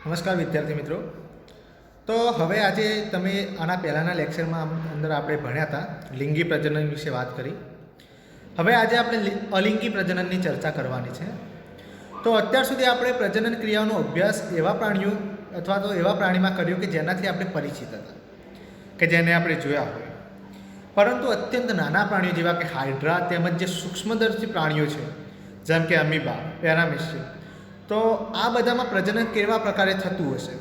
નમસ્કાર વિદ્યાર્થી મિત્રો। તો હવે આજે તમે આના પહેલાંના લેક્ચરમાં અંદર આપણે ભણ્યા હતા લિંગી પ્રજનન વિશે વાત કરી। હવે આજે આપણે અલિંગી પ્રજનનની ચર્ચા કરવાની છે। તો અત્યાર સુધી આપણે પ્રજનન ક્રિયાઓનો અભ્યાસ એવા પ્રાણીઓ અથવા તો એવા પ્રાણીમાં કર્યો કે જેનાથી આપણે પરિચિત હતા, કે જેને આપણે જોયા હોય, પરંતુ અત્યંત નાના પ્રાણીઓ જેવા કે હાઇડ્રા તેમજ જે સૂક્ષ્મદર્શી પ્રાણીઓ છે જેમ કે અમીબા, પેરામીશિયમ, તો આ બધામાં પ્રજનન કેવા પ્રકારે થતું હશે?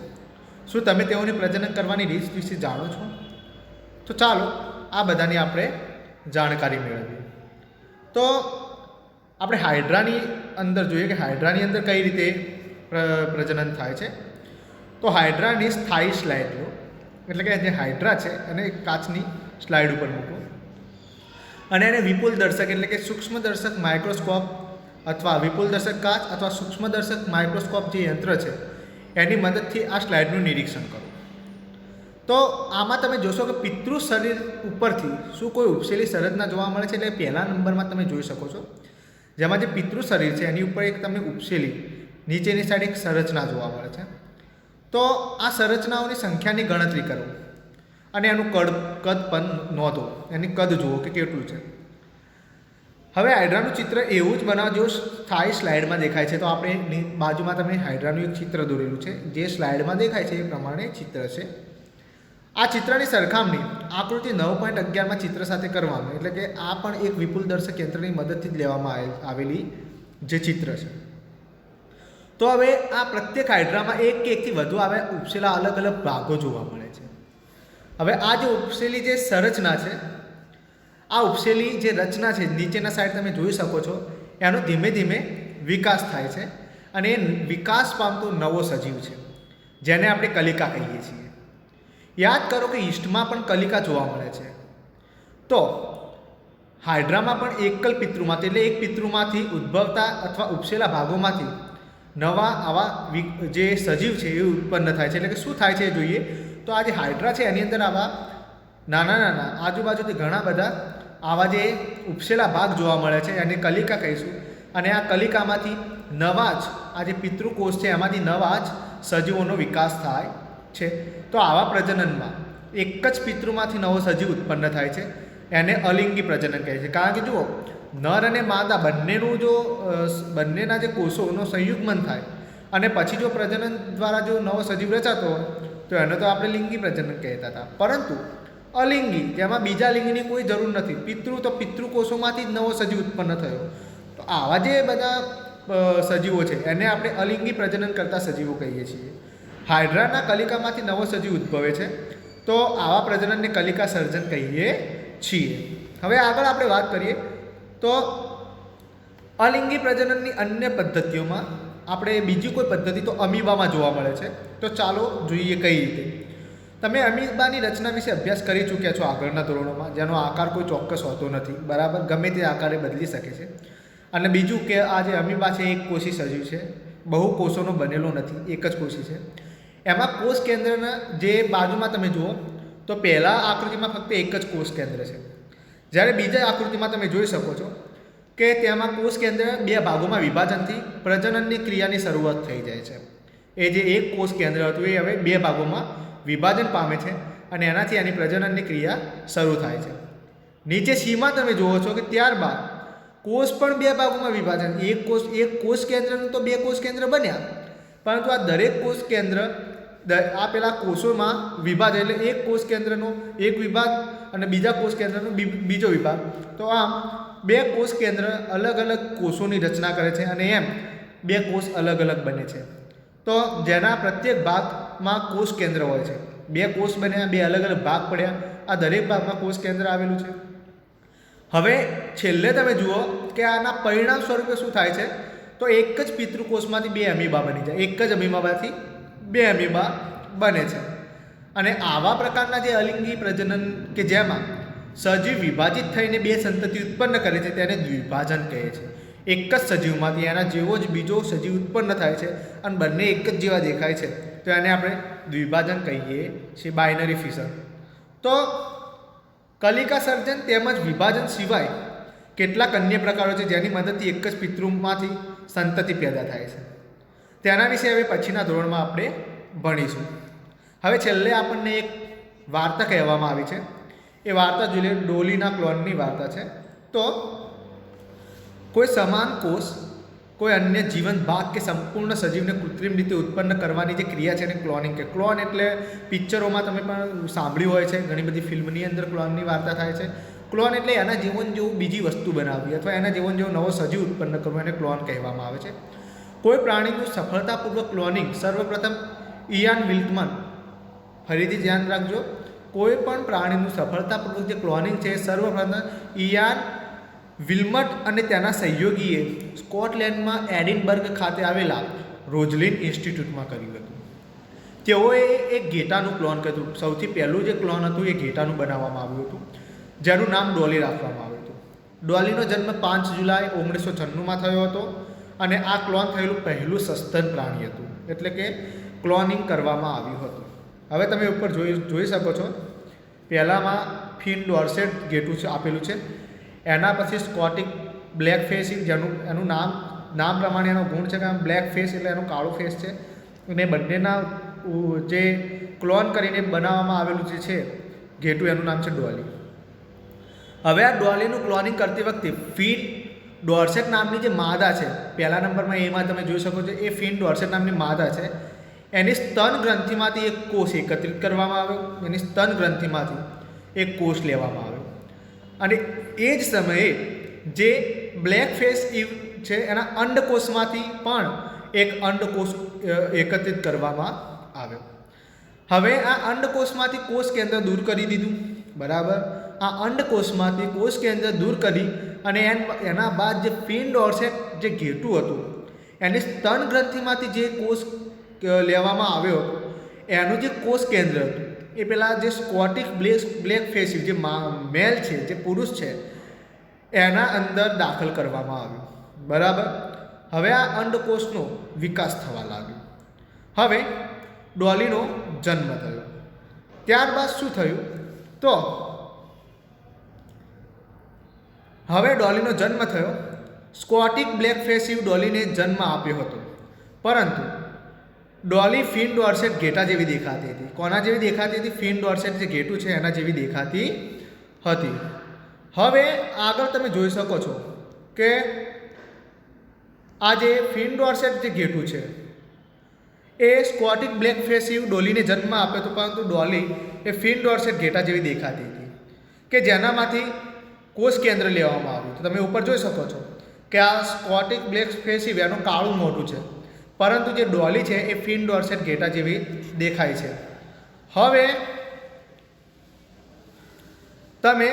શું તમે તેઓની પ્રજનન કરવાની રીત વિશે જાણો છો? તો ચાલો આ બધાની આપણે જાણકારી મેળવીએ। તો આપણે હાઇડ્રાની અંદર જોઈએ કે હાઇડ્રાની અંદર કઈ રીતે પ્રજનન થાય છે। તો હાઇડ્રાની સ્થાયી સ્લાઇડ લો, એટલે કે જે હાઇડ્રા છે એને કાચની સ્લાઇડ ઉપર મૂકો અને એને વિપુલ દર્શક એટલે કે સૂક્ષ્મદર્શક માઇક્રોસ્કોપ અથવા વિપુલદર્શક કાચ અથવા સૂક્ષ્મદર્શક માઇક્રોસ્કોપ જે યંત્ર છે એની મદદથી આ સ્લાઇડનું નિરીક્ષણ કરો। તો આમાં તમે જોશો કે પિતૃ શરીર ઉપરથી શું કોઈ ઉપસેલી સંરચના જોવા મળે છે? એટલે પહેલા નંબરમાં તમે જોઈ શકો છો, જેમાં જે પિતૃ શરીર છે એની ઉપર એક તમને ઉપસેલી નીચેની સાઈડ એક સંરચના જોવા મળે છે। તો આ સંરચનાઓની સંખ્યાની ગણતરી કરો અને એનું કદ પણ નોંધો, એની કદ જુઓ કે કેટલું છે। હવે હાઇડ્રાનું ચિત્ર એવું જ બનાવજો સ્થાયી સ્લાઇડમાં દેખાય છે। તો આપણે બાજુમાં તમે હાઇડ્રાનું એક ચિત્ર દોરેલું છે, જે સ્લાઇડમાં દેખાય છે એ પ્રમાણે ચિત્ર છે। આ ચિત્રની સરખામણી આકૃતિ 9.11માં ચિત્ર સાથે કરવાનું, એટલે કે આ પણ એક વિપુલદર્શક યંત્રની મદદથી જ લેવામાં આવેલી જે ચિત્ર છે। તો હવે આ પ્રત્યેક હાઇડ્રામાં એક કે એકથી વધુ આવે ઉપસેલા અલગ અલગ ભાગો જોવા મળે છે। હવે આ જે ઉપસેલી જે સંરચના છે, આ ઉપસેલી જે રચના છે નીચેના સાઈડ તમે જોઈ શકો છો, એનો ધીમે ધીમે વિકાસ થાય છે અને એ વિકાસ પામતો નવો સજીવ છે જેને આપણે કલિકા કહીએ છીએ। યાદ કરો કે ઈસ્ટમાં પણ કલિકા જોવા મળે છે। તો હાઇડ્રામાં પણ એકલ પિતૃમાંથી એટલે એક પિતૃમાંથી ઉદ્ભવતા અથવા ઉપસેલા ભાગોમાંથી નવા આવા જે સજીવ છે એ ઉત્પન્ન થાય છે। એટલે કે શું થાય છે એ જોઈએ। તો આ જે હાઇડ્રા છે એની અંદર આવા નાના નાના આજુબાજુથી ઘણા બધા આવા જે ઉપસેલા ભાગ જોવા મળે છે એને કલિકા કહીશું, અને આ કલિકામાંથી નવા જ આ જે પિતૃકોષ છે એમાંથી નવા જ સજીવોનો વિકાસ થાય છે। તો આવા પ્રજનનમાં એક જ પિતૃમાંથી નવો સજીવ ઉત્પન્ન થાય છે, એને અલિંગી પ્રજનન કહે છે। કારણ કે જુઓ, નર અને માદા બંનેના જે કોષોનો સંયુગ્મન થાય અને પછી જો પ્રજનન દ્વારા જો નવો સજીવ રચાતો હોય તો એને તો આપણે લિંગી પ્રજનન કહેતા હતા, પરંતુ અલિંગી જેમાં બીજા લિંગની કોઈ જરૂર નથી, પિતૃકોષોમાંથી જ નવો સજીવ ઉત્પન્ન થયો, તો આવા જે બધા સજીવો છે એને આપણે અલિંગી પ્રજનન કરતા સજીવો કહીએ છીએ। હાઇડ્રાના કલિકામાંથી નવો સજીવ ઉદ્ભવે છે, તો આવા પ્રજનનને કલિકા સર્જન કહીએ છીએ। હવે આગળ આપણે વાત કરીએ તો અલિંગી પ્રજનનની અન્ય પદ્ધતિઓમાં આપણે બીજી કોઈ પદ્ધતિ તો અમીબામાં જોવા મળે છે। તો ચાલો જોઈએ કઈ રીતે। તમે અમીબાની રચના વિશે અભ્યાસ કરી ચૂક્યા છો આગળના ધોરણોમાં, જેનો આકાર કોઈ ચોક્કસ હોતો નથી, બરાબર, ગમે તે આકારે બદલી શકે છે। અને બીજું કે આ જે અમીબા છે એક કોષી સજીવ છે, બહુ કોષોનો બનેલો નથી, એક જ કોષી છે। એમાં કોષ કેન્દ્રના જે બાજુમાં તમે જુઓ તો પહેલા આકૃતિમાં ફક્ત એક જ કોષ કેન્દ્ર છે, જ્યારે બીજા આકૃતિમાં તમે જોઈ શકો છો કે તેમાં કોષ કેન્દ્ર બે ભાગોમાં વિભાજનથી પ્રજનનની ક્રિયાની શરૂઆત થઈ જાય છે। એ જે એક કોષ કેન્દ્ર હતું એ હવે બે ભાગોમાં વિભાજન પામે છે અને એનાથી એની પ્રજનનની ક્રિયા શરૂ થાય છે। નીચે સીમા તમે જુઓ છો કે ત્યારબાદ કોષ પણ બે ભાગોમાં વિભાજન, એક કોષ કેન્દ્રનું તો બે કોષ કેન્દ્ર બન્યા, પરંતુ આ દરેક કોષ કેન્દ્ર આ પેલા કોષોમાં વિભાજન, એટલે એક કોષ કેન્દ્રનો એક વિભાગ અને બીજા કોષ કેન્દ્રનો બીજો વિભાગ, તો આમ બે કોષ કેન્દ્ર અલગ અલગ કોષોની રચના કરે છે અને એમ બે કોષ અલગ અલગ બને છે। તો જેના પ્રત્યેક ભાગમાં કોષ કેન્દ્ર હોય છે, બે કોષ બન્યા, બે અલગ અલગ ભાગ પડ્યા, આ દરેક ભાગમાં કોષ કેન્દ્ર આવેલું છે। હવે છેલ્લે તમે જુઓ કે આના પરિણામ સ્વરૂપે શું થાય છે, તો એક જ પિતૃકોષમાંથી બે અમીબા બની જાય, એક જ અમીબામાંથી બે અમીબા બને છે। અને આવા પ્રકારના જે અલિંગી પ્રજનન કે જેમાં સજીવ વિભાજિત થઈને બે સંતતિ ઉત્પન્ન કરે છે તેને દ્વિભાજન કહે છે। એક જ સજીવમાંથી એના જેવો જ બીજો સજીવ ઉત્પન્ન થાય છે અને બંને એક જ જેવા દેખાય છે, તો એને આપણે દ્વિભાજન કહીએ છીએ, બાઇનરી ફિશન। તો કલિકા સર્જન તેમજ વિભાજન સિવાય કેટલાક અન્ય પ્રકારો છે જેની મદદથી એક જ પિતૃમાંથી સંતતિ પેદા થાય છે। તેના વિશે હવે પછીના ધોરણમાં આપણે ભણીશું. હવે છેલ્લે આપણને એક વાર્તા કહેવામાં આવી છે. એ વાર્તા જોઈ લે, ડોલીના ક્લોનની વાર્તા છે. તો કોઈ સમાન કોષ કોઈ અન્ય જીવંત ભાગ કે સંપૂર્ણ સજીવને કૃત્રિમ રીતે ઉત્પન્ન કરવાની જે ક્રિયા છે એને ક્લોનિંગ કહે. ક્લોન એટલે પિક્ચરોમાં તમે પણ સાંભળ્યું હોય છે, ઘણી બધી ફિલ્મની અંદર ક્લોનની વાર્તા થાય છે. ક્લોન એટલે એના જીવન જેવું બીજી વસ્તુ બનાવવી અથવા એના જીવન જેવો નવો સજીવ ઉત્પન્ન કરવો, એને ક્લોન કહેવામાં આવે છે. કોઈ પ્રાણીનું સફળતાપૂર્વક ક્લોનિંગ સર્વપ્રથમ ઇયાન વિલ્ટમન, ફરીથી ધ્યાન રાખજો, કોઈ પણ પ્રાણીનું સફળતાપૂર્વક જે ક્લોનિંગ છે એ સર્વપ્રથમ ઇયાન વિલ્મટ અને તેના સહયોગીએ સ્કોટલેન્ડમાં એડિનબર્ગ ખાતે આવેલા રોઝલિન ઇન્સ્ટિટ્યૂટમાં કર્યું હતું. તેઓએ એક ઘેટાનું ક્લોન કર્યું. સૌથી પહેલું જે ક્લોન હતું એ ઘેટાનું બનાવવામાં આવ્યું હતું, જેનું નામ ડોલી રાખવામાં આવ્યું હતું. ડોલીનો જન્મ 5 જુલાઈ 1996માં થયો હતો અને આ ક્લોન થયેલું પહેલું સસ્તન પ્રાણી હતું, એટલે કે ક્લોનિંગ કરવામાં આવ્યું હતું. હવે તમે ઉપર જોઈ શકો છો, પહેલામાં ફિન ડોર્સેટ ઘેટું છે આપેલું છે, એના પછી સ્કોટિક બ્લેક ફેસ, જેનું એનું નામ પ્રમાણે એનો ગુણ છે કે બ્લેક ફેસ એટલે એનું કાળું ફેસ છે. અને બંનેના જે ક્લોન કરીને બનાવવામાં આવેલું જે છે ઘેટું, એનું નામ છે ડોલી. હવે આ ડોલીનું ક્લોનિંગ કરતી વખતે ફિન ડોર્સેટ નામની જે માદા છે, પહેલા નંબરમાં એમાં તમે જોઈ શકો છો, એ ફિન ડોર્સેટ નામની માદા છે. એની સ્તન ગ્રંથિમાંથી એક કોષ એકત્રિત કરવામાં આવ્યો. એની સ્તન ગ્રંથિમાંથી એક કોષ લેવામાં આવ્યો અને એ જ સમયે જે બ્લેક ફેસ ઈવ છે એના અંડકોષમાંથી પણ એક અંડકોષ એકત્રિત કરવામાં આવ્યો. હવે આ અંડકોષમાંથી કોષ કેન્દ્ર દૂર કરી દીધું, બરાબર. આ અંડકોષમાંથી કોષ કેન્દ્ર દૂર કરી અને એના બાદ જે ફિન ડોર્સેટ જે ઘેટું હતું એની સ્તન ગ્રંથિમાંથી જે કોષ લેવામાં આવ્યો હતો, એનું જે કોષ કેન્દ્ર હતું એ પેલા જે સ્કોટિક બ્લેક ફેસ જે મેલ છે, જે પુરુષ છે, એના અંદર દાખલ કરવામાં આવ્યું, બરાબર. હવે આ અંડકોષનો વિકાસ થવા લાગ્યો. હવે ડોલીનો જન્મ થયો. ત્યારબાદ શું થયું, તો હવે ડોલીનો જન્મ થયો. સ્કોટિક બ્લેક ફેસિવ ડોલીને જન્મ આપ્યો હતો, પરંતુ ડોલી ફિન ડોર્સેટ ઘેટા જેવી દેખાતી હતી. કોના જેવી દેખાતી હતી? ફિન ડોર્સેટ જે ઘેટું છે એના જેવી દેખાતી હતી. હવે આગળ તમે જોઈ શકો છો કે આ જે ફિન ડોર્સેટ જે ઘેટું છે એ સ્કોટિક બ્લેક ફેસિવ ડોલીને જન્મ આપ્યો હતો, પરંતુ ડોલી એ ફિન ડોર્સેટ ઘેટા જેવી દેખાતી હતી કે જેનામાંથી કોષ કેન્દ્ર લેવામાં આવ્યું. તો તમે ઉપર જોઈ શકો છો કે આ સ્કોટિક બ્લેક ફેસિવ એનું કાળું મોઢું છે, પરંતુ જે ડોલી છે એ ફિન ડોર્સેટ ઘેટા જેવી દેખાય છે. હવે તમે